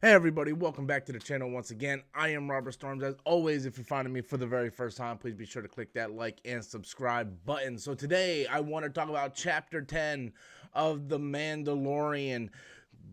Hey everybody, welcome back to the channel once again. I am Robert Storms. As always, if you're finding me for the very first time, please be sure to click that like and subscribe button. So today I want to talk about chapter 10 of The Mandalorian.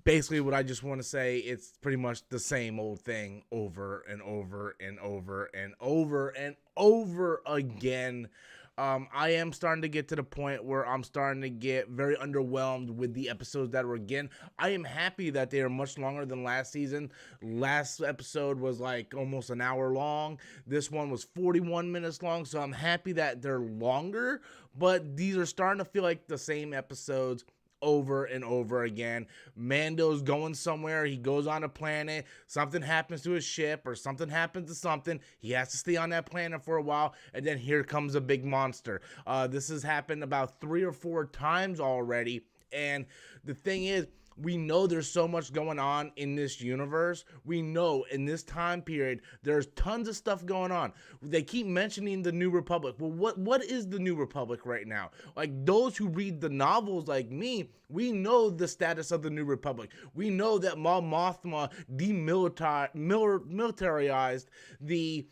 Basically what I just want to say, it's pretty much the same old thing over and over and over and over and over again. I am starting to get to the point where I'm starting to get very underwhelmed with the episodes that were again. I am happy that they are much longer than last season. Last episode was like almost an hour long. This one was 41 minutes long, so I'm happy that they're longer, but these are starting to feel like the same episodes over and over again. Mando's going somewhere, he goes on a planet, something happens to his ship or something happens to something, he has to stay on that planet for a while, and then here comes a big monster. This has happened about 3 or 4 times already, and the thing is, we know there's so much going on in this universe. We know in this time period, there's tons of stuff going on. They keep mentioning the New Republic. Well, what is the New Republic right now? Like, those who read the novels like me, we know the status of the New Republic. We know that Mon Mothma demilitarized the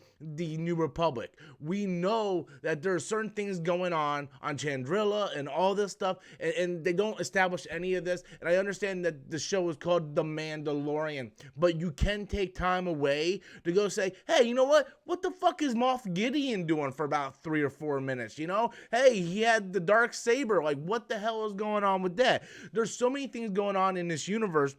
New Republic. We know that there are certain things going on Chandrilla and all this stuff, and they don't establish any of this. And I understand that the show is called The Mandalorian, but you can take time away to go say, hey, you know what the fuck is Moff Gideon doing for about 3 or 4 minutes? You know, hey, he had the dark saber. Like, what the hell is going on with that? There's so many things going on in this universe,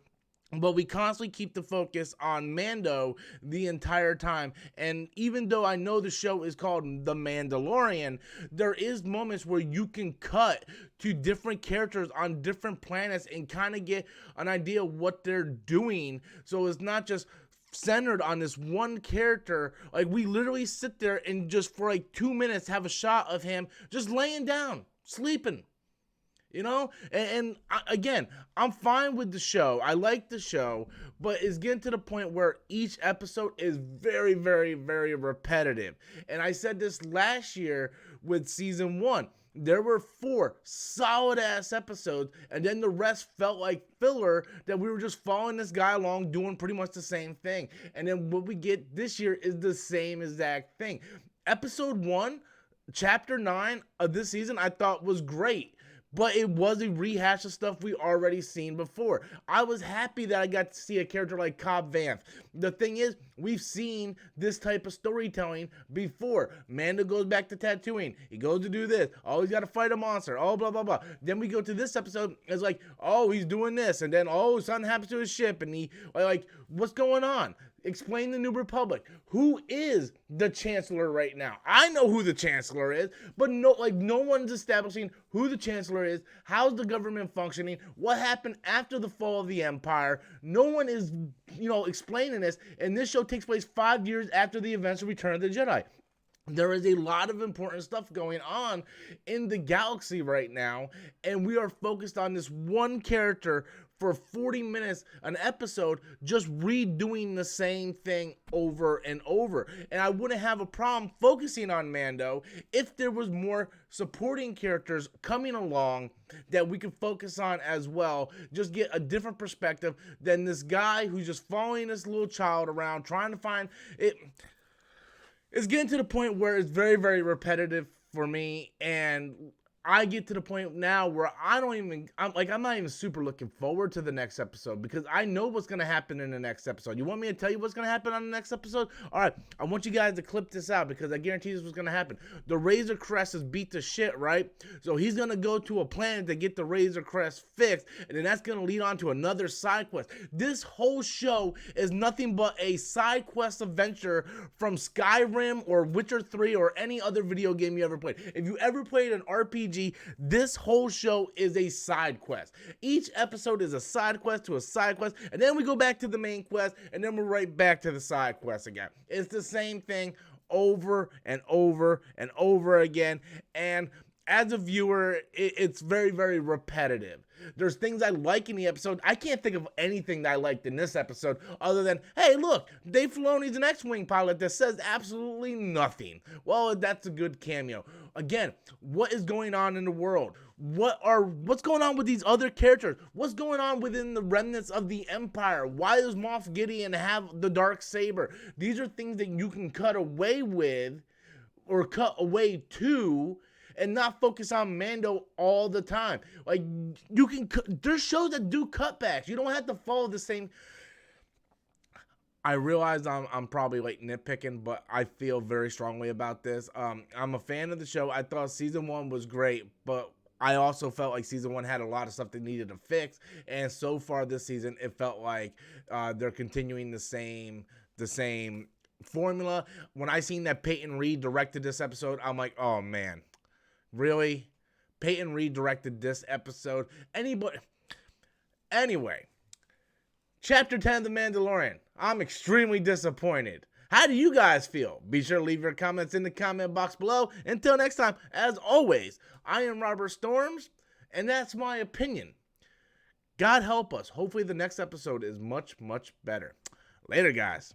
but we constantly keep the focus on Mando the entire time. And even though I know the show is called The Mandalorian, there is moments where you can cut to different characters on different planets and kind of get an idea of what they're doing. So it's not just centered on this one character. Like, we literally sit there and just for like 2 minutes have a shot of him just laying down, sleeping. You know, and again, I'm fine with the show. I like the show, but it's getting to the point where each episode is very, very, very repetitive. And I said this last year with season 1. There were 4 solid ass episodes, and then the rest felt like filler that we were just following this guy along doing pretty much the same thing. And then what we get this year is the same exact thing. Episode 1, chapter 9 of this season, I thought was great. But it was a rehash of stuff we already seen before. I was happy that I got to see a character like Cobb Vanth. The thing is, we've seen this type of storytelling before. Mando goes back to Tatooine. He goes to do this. Oh, he's got to fight a monster. Oh, blah, blah, blah. Then we go to this episode. It's like, oh, he's doing this. And then, oh, something happens to his ship. And he, like, what's going on? Explain the New Republic. Who is the Chancellor right now? I know who the Chancellor is, but no one's establishing who the Chancellor is. How's the government functioning? What happened after the fall of the Empire? No one is, explaining this. And this show takes place 5 years after the events of Return of the Jedi. There is a lot of important stuff going on in the galaxy right now, and we are focused on this one character for 40 minutes an episode, just redoing the same thing over and over. And I wouldn't have a problem focusing on Mando if there was more supporting characters coming along that we could focus on as well. Just get a different perspective than this guy who's just following this little child around, trying to find it. It's getting to the point where it's very, very repetitive for me, and I get to the point now where I'm not even super looking forward to the next episode because I know what's going to happen in the next episode. You want me to tell you what's going to happen on the next episode? All right, I want you guys to clip this out because I guarantee this is what's going to happen. The Razor Crest is beat to shit, right? So he's going to go to a planet to get the Razor Crest fixed, and then that's going to lead on to another side quest. This whole show is nothing but a side quest adventure from Skyrim or Witcher 3 or any other video game you ever played. If you ever played an RPG, this whole show is a side quest. Each episode is a side quest to a side quest, and then we go back to the main quest, and then we're right back to the side quest again. It's the same thing over and over and over again, and as a viewer, it's very, very repetitive. There's things I like in the episode. I can't think of anything that I liked in this episode other than, hey, look, Dave Filoni's an X-Wing pilot that says absolutely nothing. Well, that's a good cameo. Again, what is going on in the world? What's going on with these other characters? What's going on within the remnants of the Empire? Why does Moff Gideon have the dark saber? These are things that you can cut away with or cut away to and not focus on Mando all the time. Like, you can, there's shows that do cutbacks. You don't have to follow the same. I realize I'm probably like nitpicking, but I feel very strongly about this. I'm a fan of the show. I thought season 1 was great, but I also felt like season 1 had a lot of stuff they needed to fix. And so far this season, it felt like they're continuing the same formula. When I seen that Peyton Reed directed this episode, I'm like, oh man, really? Peyton Reed directed this episode? Anyway, Chapter 10 of The Mandalorian. I'm extremely disappointed. How do you guys feel? Be sure to leave your comments in the comment box below. Until next time, as always, I am Robert Storms, and that's my opinion. God help us. Hopefully the next episode is much, much better. Later, guys.